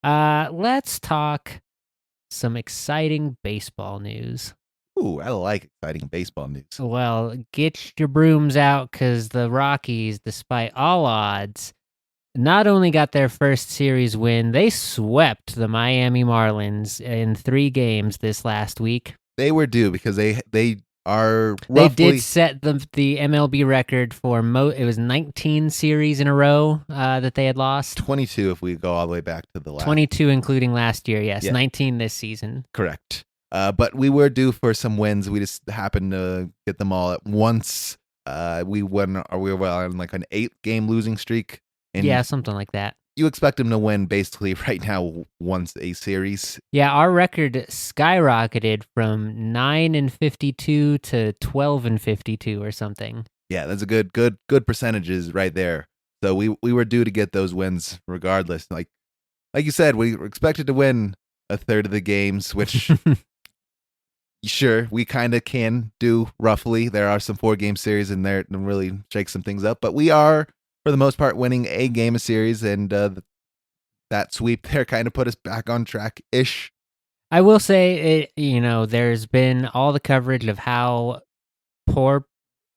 Let's talk some exciting baseball news. Ooh, I like exciting baseball news. Well, get your brooms out because the Rockies, despite all odds, not only got their first series win, they swept the Miami Marlins in 3 games this last week. They were due because they are They did roughly set the MLB record for it was 19 series in a row that they had lost. 22 if we go all the way back to the last. 22 including last year, yes. Yeah. 19 this season. Correct. But we were due for some wins. We just happened to get them all at once. We won, or we were on like an 8-game losing streak. And Yeah, something like that. you expect them to win basically right now once a series. Yeah, our record skyrocketed from 9-52 to 12-52 or something. Yeah, that's a good percentages right there. So we were due to get those wins regardless. Like you said, we were expected to win a third of the games, which sure, we kind of can do roughly. There are some 4-game series in there to really shake some things up, but we are, for the most part, winning a game a series, and that sweep there kind of put us back on track-ish. I will say, there's been all the coverage of how poor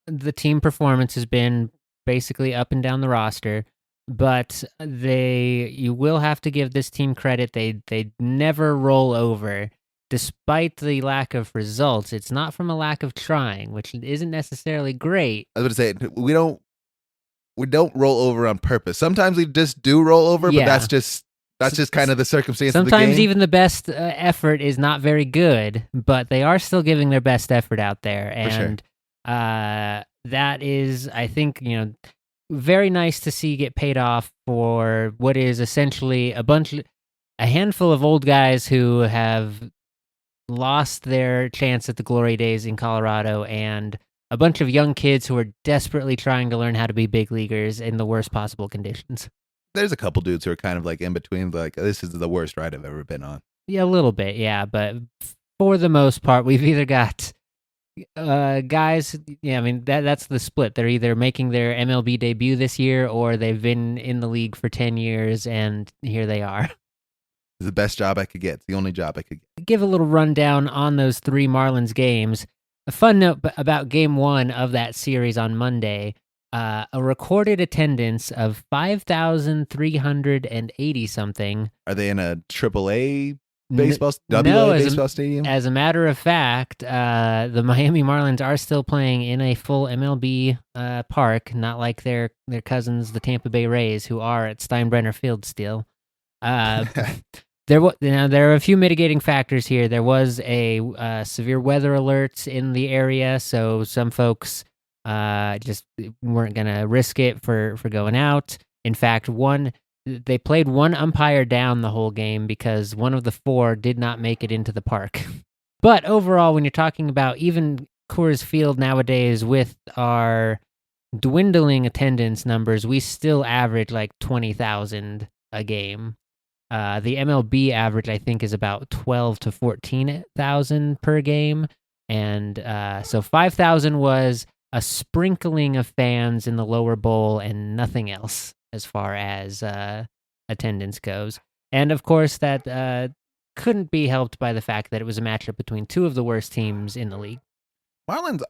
the team performance has been basically up and down the roster, but you will have to give this team credit. They never roll over. Despite the lack of results, it's not from a lack of trying, which isn't necessarily great. I was going to say, we don't roll over on purpose. Sometimes we just do roll over, but that's just kind of the circumstance of the game. Sometimes even the best effort is not very good, but they are still giving their best effort out there. And that is, I think, very nice to see get paid off for what is essentially a handful of old guys who have lost their chance at the glory days in Colorado, and a bunch of young kids who are desperately trying to learn how to be big leaguers in the worst possible conditions. There's a couple dudes who are kind of like in between, like, this is the worst ride I've ever been on. Yeah, a little bit, yeah, but for the most part, we've either got guys, yeah, I mean, that's the split. They're either making their MLB debut this year, or they've been in the league for 10 years, and here they are. It's the best job I could get. It's the only job I could get. Give a little rundown on those 3 Marlins games. A fun note about game 1 of that series on Monday, a recorded attendance of 5,380 something. Are they in a AAA baseball, baseball stadium? As a matter of fact, the Miami Marlins are still playing in a full MLB park, not like their cousins, the Tampa Bay Rays, who are at Steinbrenner Field still. There are a few mitigating factors here. There was a severe weather alert in the area, so some folks just weren't gonna risk it for going out. In fact, they played one umpire down the whole game because one of the 4 did not make it into the park. But overall, when you're talking about even Coors Field nowadays with our dwindling attendance numbers, we still average like 20,000 a game. The MLB average, I think, is about 12 to 14,000 per game. And so 5,000 was a sprinkling of fans in the lower bowl and nothing else as far as attendance goes. And of course, that couldn't be helped by the fact that it was a matchup between 2 of the worst teams in the league. Marlins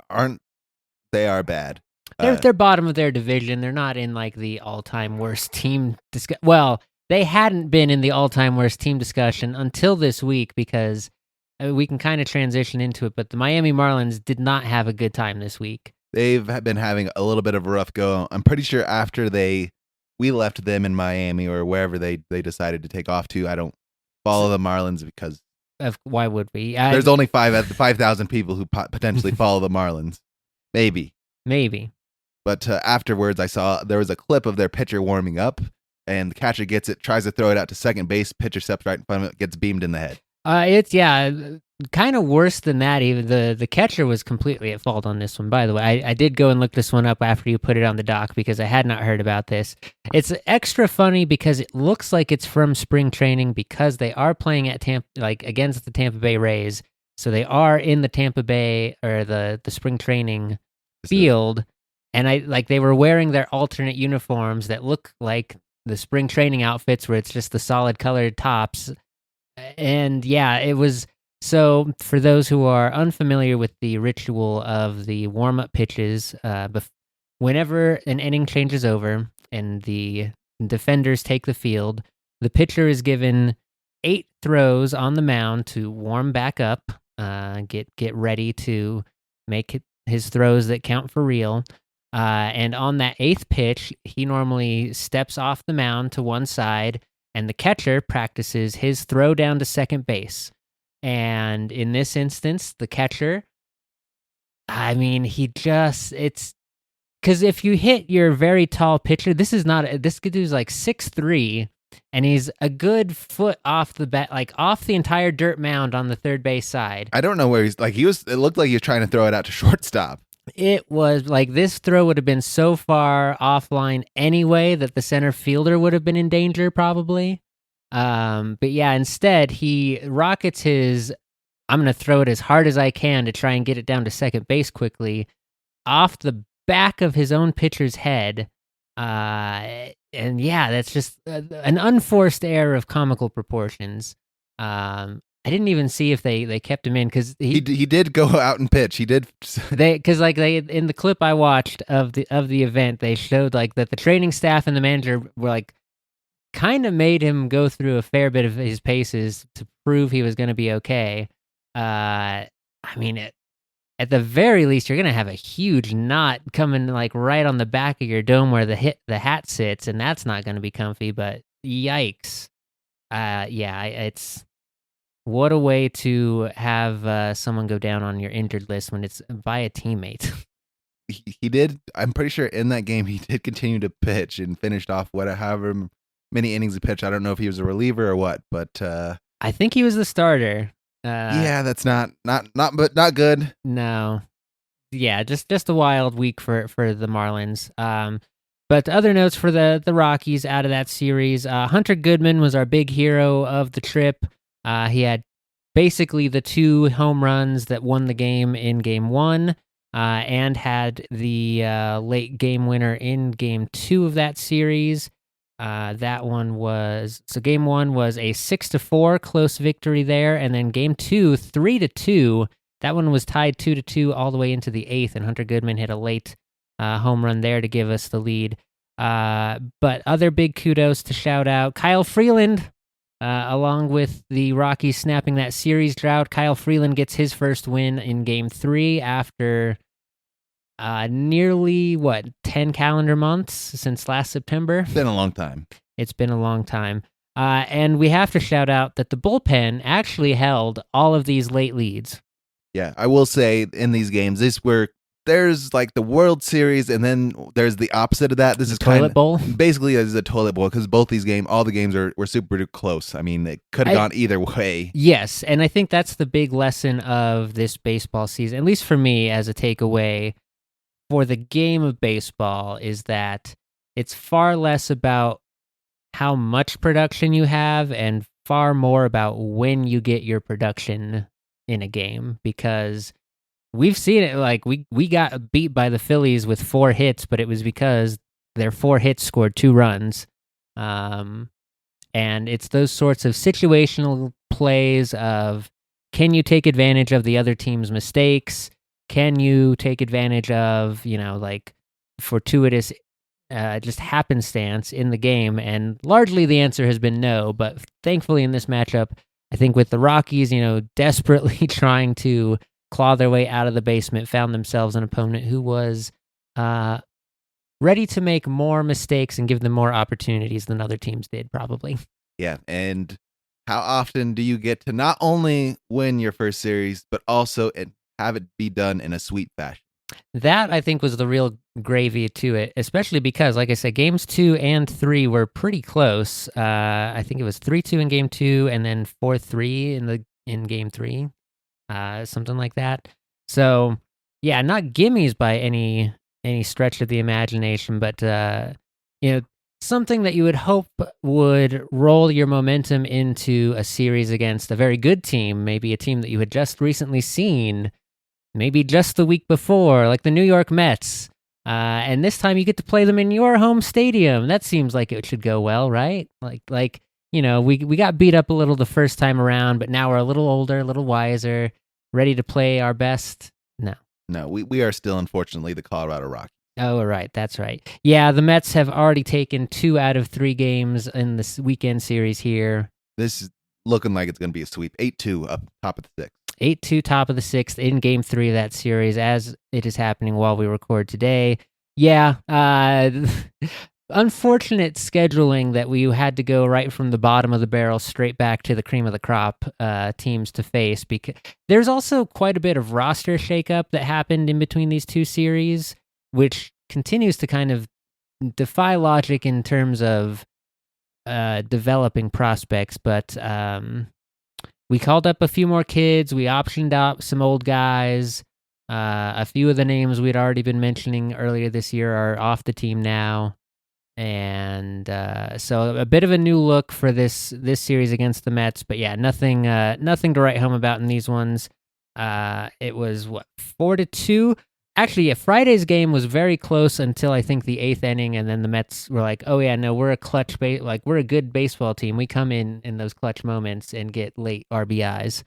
they are bad. They're bottom of their division. They're not in like the all-time worst team. Well, they hadn't been in the all-time worst team discussion until this week, because we can kind of transition into it, but the Miami Marlins did not have a good time this week. They've been having a little bit of a rough go. I'm pretty sure after we left them in Miami or wherever they decided to take off to. I don't follow the Marlins because why would we? There's only 5,000 people who potentially follow the Marlins. Maybe. But afterwards, I saw there was a clip of their pitcher warming up, and the catcher gets it, tries to throw it out to second base. Pitcher steps right in front of it, gets beamed in the head. It's kind of worse than that. Even the catcher was completely at fault on this one. By the way, I did go and look this one up after you put it on the doc because I had not heard about this. It's extra funny because it looks like it's from spring training because they are playing at against the Tampa Bay Rays, so they are in the Tampa Bay or the spring training field, and they were wearing their alternate uniforms that look like the spring training outfits where it's just the solid colored tops. And yeah, it was. So for those who are unfamiliar with the ritual of the warm-up pitches, whenever an inning changes over and the defenders take the field, the pitcher is given 8 throws on the mound to warm back up, get ready to make his throws that count for real. And on that 8th pitch, he normally steps off the mound to one side, and the catcher practices his throw down to second base. And in this instance, the catcher, I mean, it's because if you hit your very tall pitcher, this dude's like 6'3", and he's a good foot off the bat, like off the entire dirt mound on the third base side. I don't know where it looked like he was trying to throw it out to shortstop. It was like this throw would have been so far offline anyway that the center fielder would have been in danger probably. But yeah, instead he rockets his, I'm going to throw it as hard as I can to try and get it down to second base quickly off the back of his own pitcher's head. And yeah, that's just an unforced error of comical proportions. I didn't even see if they kept him in because he did go out and pitch. He did. Because in the clip I watched of the event, they showed like that the training staff and the manager were like kind of made him go through a fair bit of his paces to prove he was going to be okay. I mean, at the very least, you're going to have a huge knot coming like right on the back of your dome where the hat sits, and that's not going to be comfy. But yikes! Yeah, it's what a way to have someone go down on your injured list when it's by a teammate. He did. I'm pretty sure in that game he did continue to pitch and finished off however many innings he pitched. I don't know if he was a reliever or what, but I think he was the starter. Yeah, that's not good. No, yeah, just a wild week for the Marlins. But other notes for the Rockies out of that series, Hunter Goodman was our big hero of the trip. He had basically the 2 home runs that won the game in Game 1, and had the late game winner in Game 2 of that series. Game 1 was a 6-4 close victory there, and then Game 2 3-2. That one was tied 2-2 all the way into the 8th, and Hunter Goodman hit a late home run there to give us the lead. But other big kudos to shout out Kyle Freeland. Along with the Rockies snapping that series drought, Kyle Freeland gets his first win in Game 3 after nearly 10 calendar months since last September. It's been a long time. It's been a long time. And we have to shout out that the bullpen actually held all of these late leads. Yeah, I will say in these games, there's like the World Series, and then there's the opposite of that. This is toilet bowl. Basically, it's a toilet bowl because both these games, all the games were super close. I mean, it could have gone either way. Yes, and I think that's the big lesson of this baseball season, at least for me as a takeaway for the game of baseball, is that it's far less about how much production you have and far more about when you get your production in a game, because we've seen it. Like we got beat by the Phillies with 4 hits, but it was because their 4 hits scored 2 runs. And it's those sorts of situational plays of, can you take advantage of the other team's mistakes? Can you take advantage of, like fortuitous just happenstance in the game? And largely the answer has been no, but thankfully in this matchup, I think with the Rockies, desperately trying to claw their way out of the basement, found themselves an opponent who was ready to make more mistakes and give them more opportunities than other teams did, probably. Yeah, and how often do you get to not only win your first series, but also have it be done in a sweep fashion? That, I think, was the real gravy to it, especially because, like I said, games 2 and 3 were pretty close. I think it was 3-2 in game 2 and then 4-3 in game 3. Something like that. So, yeah, not gimmies by any stretch of the imagination, but something that you would hope would roll your momentum into a series against a very good team, maybe a team that you had just recently seen, maybe just the week before, like the New York Mets. And this time you get to play them in your home stadium. That seems like it should go well, right? Like we got beat up a little the first time around, but now we're a little older, a little wiser, ready to play our best. No. No, we are still, unfortunately, the Colorado Rockies. Oh, right. That's right. Yeah, the Mets have already taken 2 out of 3 games in this weekend series here. This is looking like it's going to be a sweep. 8-2 up top of the 6th. 8-2 top of the 6th in game 3 of that series as it is happening while we record today. Yeah, unfortunate scheduling that we had to go right from the bottom of the barrel straight back to the cream of the crop teams to face, because there's also quite a bit of roster shakeup that happened in between these 2 series, which continues to kind of defy logic in terms of developing prospects. But we called up a few more kids. We optioned out some old guys. A few of the names we'd already been mentioning earlier this year are off the team now. And so a bit of a new look for this series against the Mets. But yeah, nothing to write home about in these ones. It was 4-2. Actually, yeah, Friday's game was very close until I think the 8th inning, and then the Mets were like, "Oh yeah, no, we're a clutch we're a good baseball team. We come in those clutch moments and get late RBIs."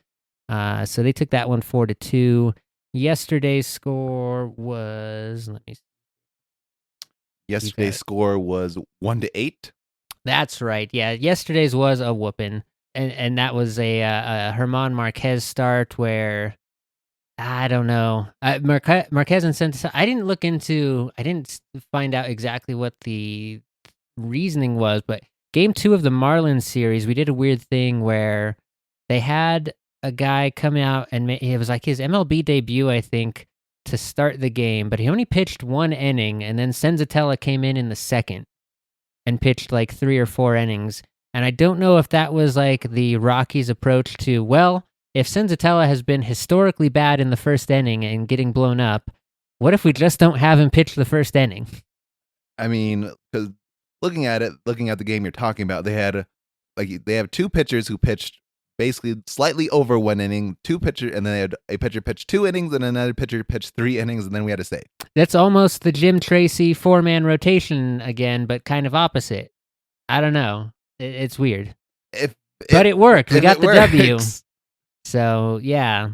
So they took that one 4-2. Yesterday's score was Yesterday's score was 1-8. That's right. Yeah, yesterday's was a whooping, and that was a Herman Marquez start where. I don't know. Marquez and Santos. I didn't find out exactly what the reasoning was, but game 2 of the Marlins series, we did a weird thing where they had a guy come out and it was like his MLB debut, I think, to start the game, but he only pitched 1 inning, and then Senzatella came in the second and pitched like 3 or 4 innings. And I don't know if that was like the Rockies' approach to, well, if Senzatella has been historically bad in the first inning and getting blown up, what if we just don't have him pitch the first inning? I mean, because looking at the game you're talking about, they have 2 pitchers who pitched basically slightly over 1 inning, and then they had a pitcher pitch 2 innings and another pitcher pitched 3 innings, and then we had to save. That's almost the Jim Tracy 4-man rotation again, but kind of opposite. I don't know. It's weird. But it worked. We got the W. So, yeah,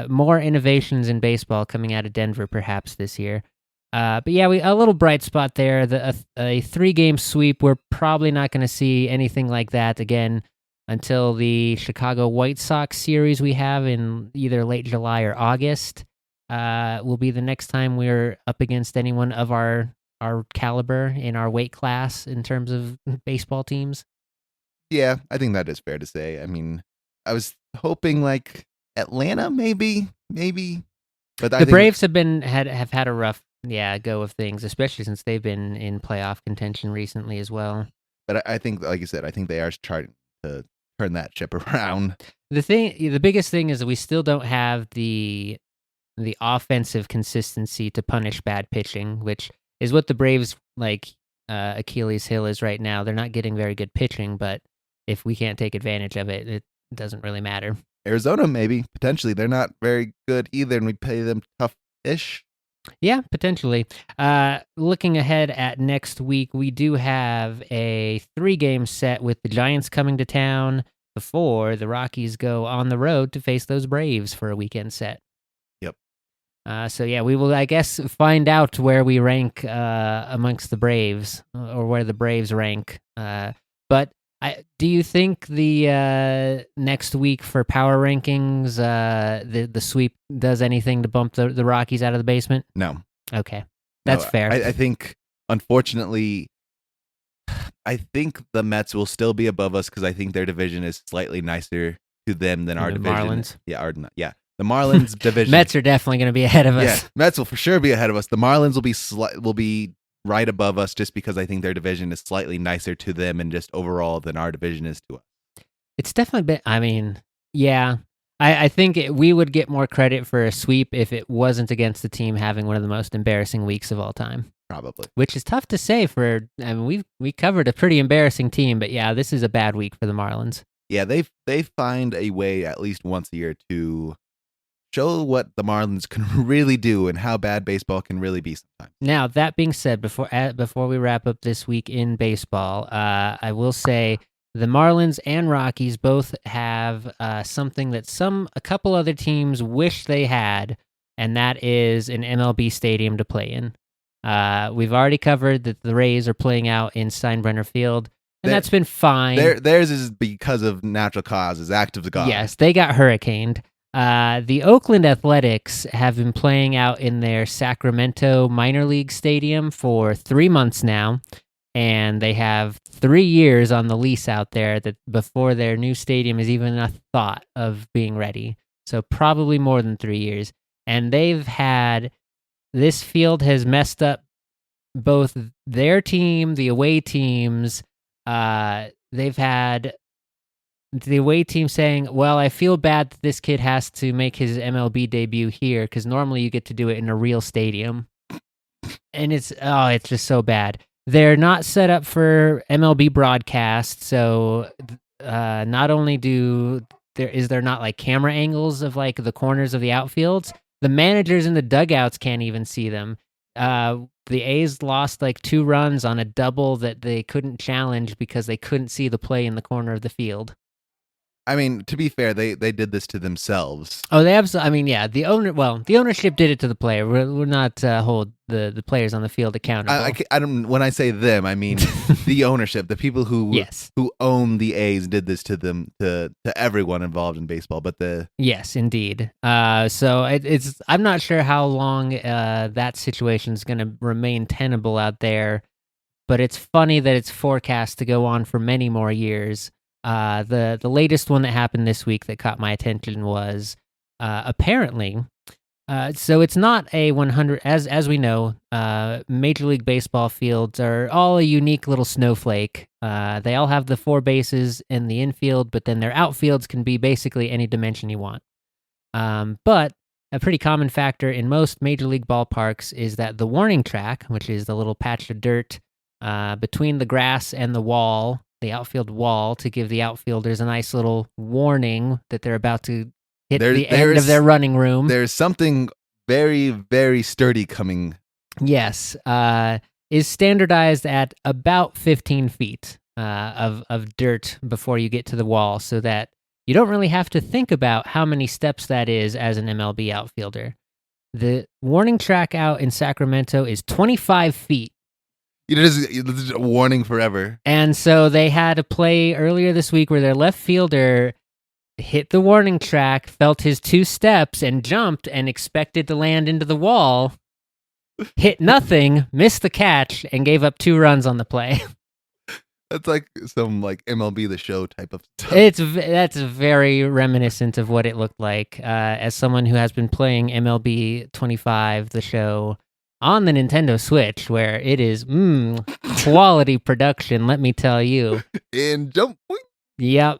more innovations in baseball coming out of Denver perhaps this year. But yeah, a little bright spot there. A 3-game sweep. We're probably not going to see anything like that again until the Chicago White Sox series we have in either late July or August. Will be the next time we're up against anyone of our caliber in our weight class in terms of baseball teams. Yeah, I think that is fair to say. I mean, I was hoping like Atlanta, maybe, but the Braves have had a rough go of things, especially since they've been in playoff contention recently as well. But I think, like you said, I think they are trying to turn that ship around. The biggest thing is that we still don't have the offensive consistency to punish bad pitching, which is what the Braves Achilles heel is right now. They're not getting very good pitching, but if we can't take advantage of it, it doesn't really matter. Arizona, maybe, potentially. They're not very good either, and we pay them tough-ish. Yeah, potentially. Looking ahead at next week, we do have a 3-game set with the Giants coming to town before the Rockies go on the road to face those Braves for a weekend set. Yep. So yeah, we will, I guess, find out where we rank amongst the Braves, or where the Braves rank. But do you think the next week for power rankings, the sweep does anything to bump the Rockies out of the basement? No. Okay, that's fair. I think, unfortunately, I think the Mets will still be above us because I think their division is slightly nicer to them than our division. Marlins? Yeah, the Marlins division. Mets are definitely going to be ahead of us. Yeah, Mets will for sure be ahead of us. The Marlins will be right above us just because I think their division is slightly nicer to them and just overall than our division is to us. It's definitely been, I mean, yeah. I think we would get more credit for a sweep if it wasn't against the team having one of the most embarrassing weeks of all time. Probably. Which is tough to say we covered a pretty embarrassing team, but yeah, this is a bad week for the Marlins. Yeah, they find a way at least once a year to show what the Marlins can really do and how bad baseball can really be sometimes. Now, that being said, before we wrap up this week in baseball, I will say the Marlins and Rockies both have something that a couple other teams wish they had, and that is an MLB stadium to play in. We've already covered that the Rays are playing out in Steinbrenner Field, and that's been fine. Theirs is because of natural causes, act of God. Yes, they got hurricaned. The Oakland Athletics have been playing out in their Sacramento minor league stadium for 3 months now, and they have 3 years on the lease out there that before their new stadium is even a thought of being ready. So probably more than 3 years. And this field has messed up both their team, the away teams. They've had the away team saying, well, I feel bad that this kid has to make his MLB debut here because normally you get to do it in a real stadium. And it's just so bad. They're not set up for MLB broadcast, so not only is there not like camera angles of like the corners of the outfields, the managers in the dugouts can't even see them. The A's lost like 2 runs on a double that they couldn't challenge because they couldn't see the play in the corner of the field. I mean, to be fair, they did this to themselves. Oh, they absolutely. I mean, yeah, the ownership did it to the player. We're not hold the players on the field accountable. I don't. When I say them, I mean the ownership, the people who own the A's did this to them, to everyone involved in baseball. But yes, indeed. So it's I'm not sure how long that situation is going to remain tenable out there, but it's funny that it's forecast to go on for many more years. The latest one that happened this week that caught my attention was apparently. So it's not a 100 as we know. Major League Baseball fields are all a unique little snowflake. They all have the 4 bases in the infield, but then their outfields can be basically any dimension you want. But a pretty common factor in most Major League ballparks is that the warning track, which is the little patch of dirt between the grass and the wall, the outfield wall, to give the outfielders a nice little warning that they're about to hit the end of their running room. There's something very, very sturdy coming. Yes, is standardized at about 15 feet of dirt before you get to the wall, so that you don't really have to think about how many steps that is as an MLB outfielder. The warning track out in Sacramento is 25 feet. It's a warning forever. And so they had a play earlier this week where their left fielder hit the warning track, felt his 2 steps, and jumped and expected to land into the wall. Hit nothing, missed the catch, and gave up 2 runs on the play. That's like some like MLB The Show type of stuff. That's very reminiscent of what it looked like. As someone who has been playing MLB 25, The Show, on the Nintendo Switch, where it is quality production, let me tell you. And jump. Yep,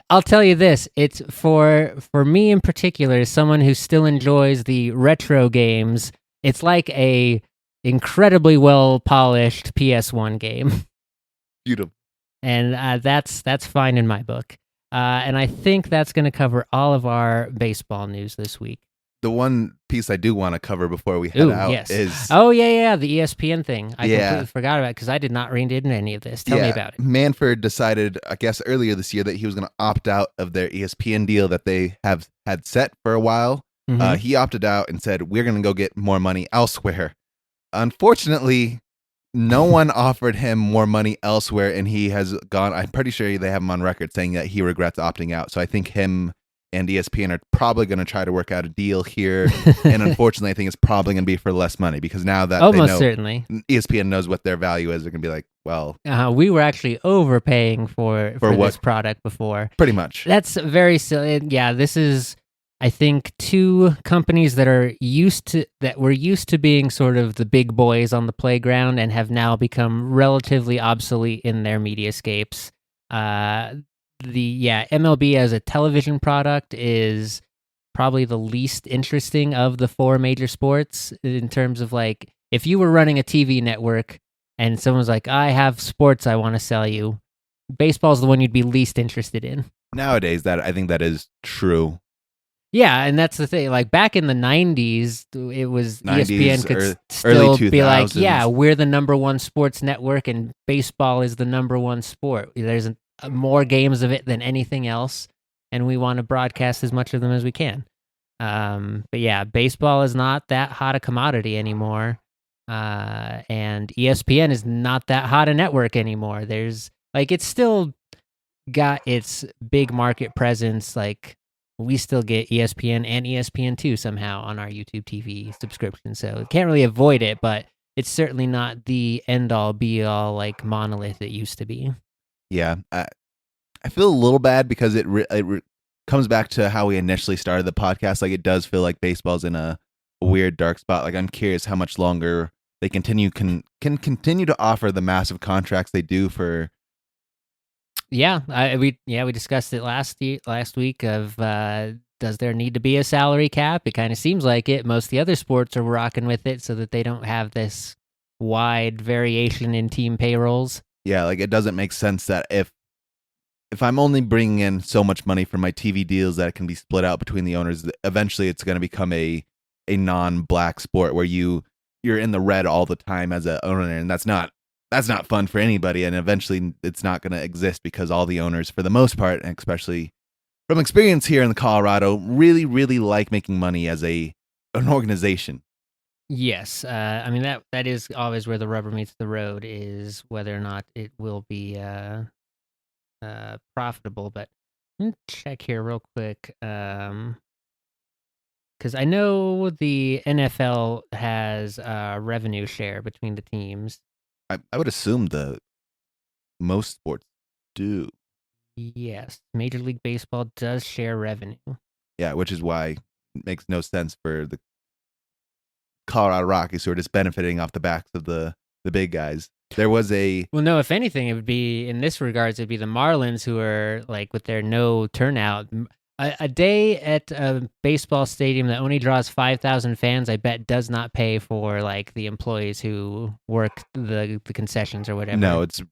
I'll tell you this, it's for me in particular, as someone who still enjoys the retro games, it's like a incredibly well polished PS1 game. Beautiful. And that's fine in my book. And I think that's going to cover all of our baseball news this week. The one piece I do want to cover before we head out is... Oh, yeah, the ESPN thing. I completely forgot about it because I did not read into any of this. Tell me about it. Manfred decided, I guess, earlier this year that he was going to opt out of their ESPN deal that they have had set for a while. Mm-hmm. He opted out and said, we're going to go get more money elsewhere. Unfortunately, no one offered him more money elsewhere, and he has gone... I'm pretty sure they have him on record saying that he regrets opting out. So I think him and ESPN are probably going to try to work out a deal here. And unfortunately, I think it's probably going to be for less money because now that they know, certainly, ESPN knows what their value is, they're going to be like, well... we were actually overpaying for this product before. Pretty much. That's very silly. Yeah, this is, I think, 2 companies that were used to being sort of the big boys on the playground and have now become relatively obsolete in their mediascapes. MLB as a television product is probably the least interesting of the 4 major sports in terms of like, if you were running a TV network and someone's like, I have sports I want to sell you, baseball's the one you'd be least interested in. Nowadays, I think that is true. Yeah, and that's the thing. Like back in the '90s, it was 90s ESPN could or early still be like, "Yeah, 2000s. we're the number one sports network, and baseball is the number one sport. There's more games of it than anything else, and we want to broadcast as much of them as we can." But yeah, baseball is not that hot a commodity anymore, and ESPN is not that hot a network anymore. There's like it's still got its big market presence. Like we still get ESPN and ESPN2 somehow on our YouTube TV subscription, so can't really avoid it. But it's certainly not the end all be all like monolith it used to be. Yeah, I feel a little bad because comes back to how we initially started the podcast. Like it does feel like baseball's in a weird dark spot. Like I'm curious how much longer they can continue to offer the massive contracts they do for. Yeah, we discussed it last week. Of does there need to be a salary cap? It kind of seems like it. Most of the other sports are rocking with it so that they don't have this wide variation in team payrolls. Yeah, like it doesn't make sense that if I'm only bringing in so much money from my TV deals that it can be split out between the owners, eventually it's going to become a non-black sport where you're in the red all the time as a owner, and that's not fun for anybody. And eventually it's not going to exist because all the owners, for the most part, and especially from experience here in Colorado, really really like making money as an organization. Yes, I mean that is always where the rubber meets the road, is whether or not it will be profitable. But let me check here real quick. Because I know the NFL has a revenue share between the teams. I would assume the most sports do. Yes, Major League Baseball does share revenue. Yeah, which is why it makes no sense for the Colorado Rockies who are just benefiting off the backs of the big guys. There was a Well, no, if anything, it would be, in this regards, it'd be the Marlins who are like with their no turnout. A day at a baseball stadium that only draws 5,000 fans, I bet, does not pay for like the employees who work the concessions or whatever. no, it's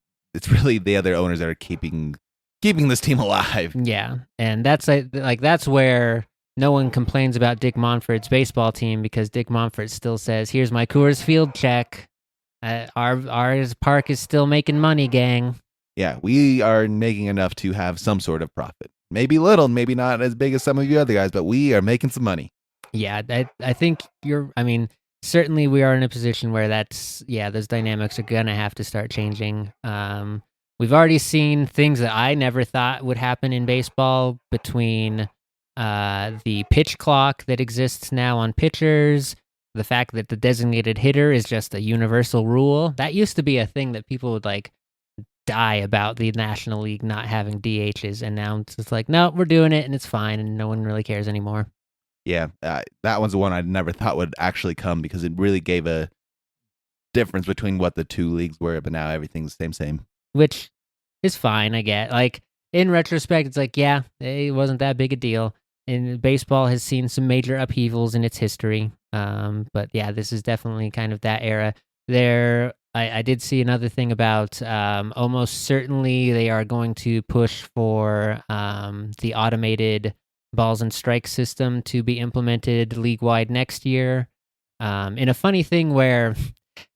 really the other owners that are keeping this team alive. Yeah, and that's like that's where no one complains about Dick Monfort's baseball team, because Dick Monfort still says, "Here's my Coors Field check. Our park is still making money, gang." Yeah, we are making enough to have some sort of profit. Maybe little, maybe not as big as some of you other guys, but we are making some money. Yeah, I think I mean, certainly we are in a position where those dynamics are gonna have to start changing. We've already seen things that I never thought would happen in baseball, between the pitch clock that exists now on pitchers, the fact that the designated hitter is just a universal rule. That used to be a thing that people would like die about, the National League not having DHs, and now it's just like, no, we're doing it and it's fine, and no one really cares anymore. Yeah, that one's the one I never thought would actually come because it really gave a difference between what the two leagues were, but now everything's the same. Which is fine, I get. Like, in retrospect, it's like, yeah, it wasn't that big a deal. And baseball has seen some major upheavals in its history. But yeah, this is definitely kind of that era. I did see another thing about almost certainly they are going to push for the automated balls and strike system to be implemented league-wide next year. In a funny thing where,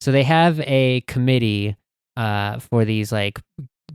so they have a committee for these like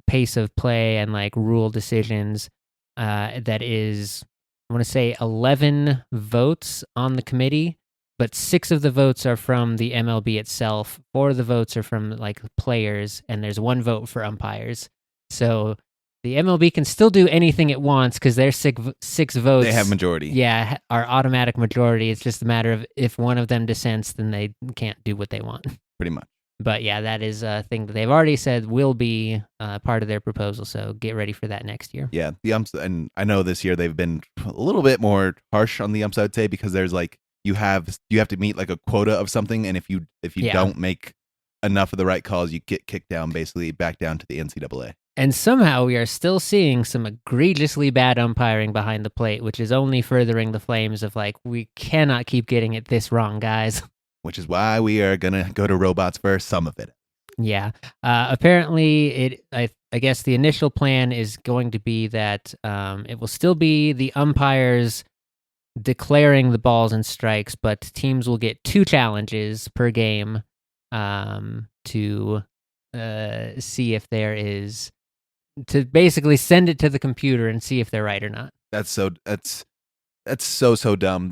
pace of play and like rule decisions, that is, I want to say 11 votes on the committee, but 6 of the votes are from the MLB itself. 4 of the votes are from like players, and there's 1 vote for umpires. So the MLB can still do anything it wants because their 6 votes, They have majority. Yeah, are automatic majority. It's just a matter of if one of them dissents, then they can't do what they want. Pretty much. But yeah, that is a thing that they've already said will be part of their proposal. So get ready for that next year. Yeah, the umps, and I know this year they've been a little bit more harsh on the umps, I would say, because there's like you have to meet like a quota of something, and if you don't make enough of the right calls, you get kicked down, basically back down to the NCAA. And somehow we are still seeing some egregiously bad umpiring behind the plate, which is only furthering the flames of like, we cannot keep getting it this wrong, guys. Which is why we are gonna go to robots for some of it. Yeah. Apparently, I guess the initial plan is going to be that it will still be the umpires declaring the balls and strikes, but teams will get 2 challenges per game to see if there is, to basically send it to the computer and see if they're right or not. That's so dumb.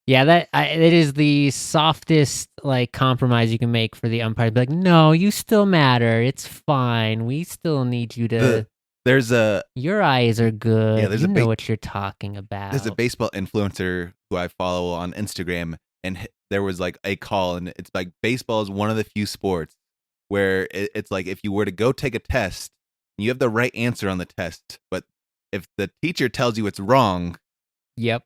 Yeah, it is the softest like compromise you can make for the umpire. Be like, no, you still matter. It's fine. We still need you to. There's a Your eyes are good. Yeah, you know what you're talking about. There's a baseball influencer who I follow on Instagram, and there was like a call, and it's like baseball is one of the few sports where it's like if you were to go take a test, you have the right answer on the test, but if the teacher tells you it's wrong, Yep.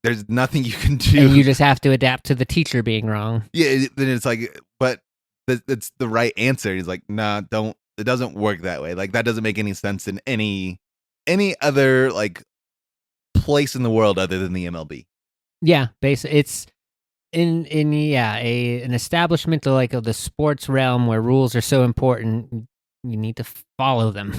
there's nothing you can do. And you just have to adapt to the teacher being wrong. Yeah, then it's like, but it's the right answer. He's like, nah, don't. It doesn't work that way. Like that doesn't make any sense in any other like place in the world other than the MLB. Yeah, basically, it's in an establishment of the sports realm where rules are so important. You need to follow them.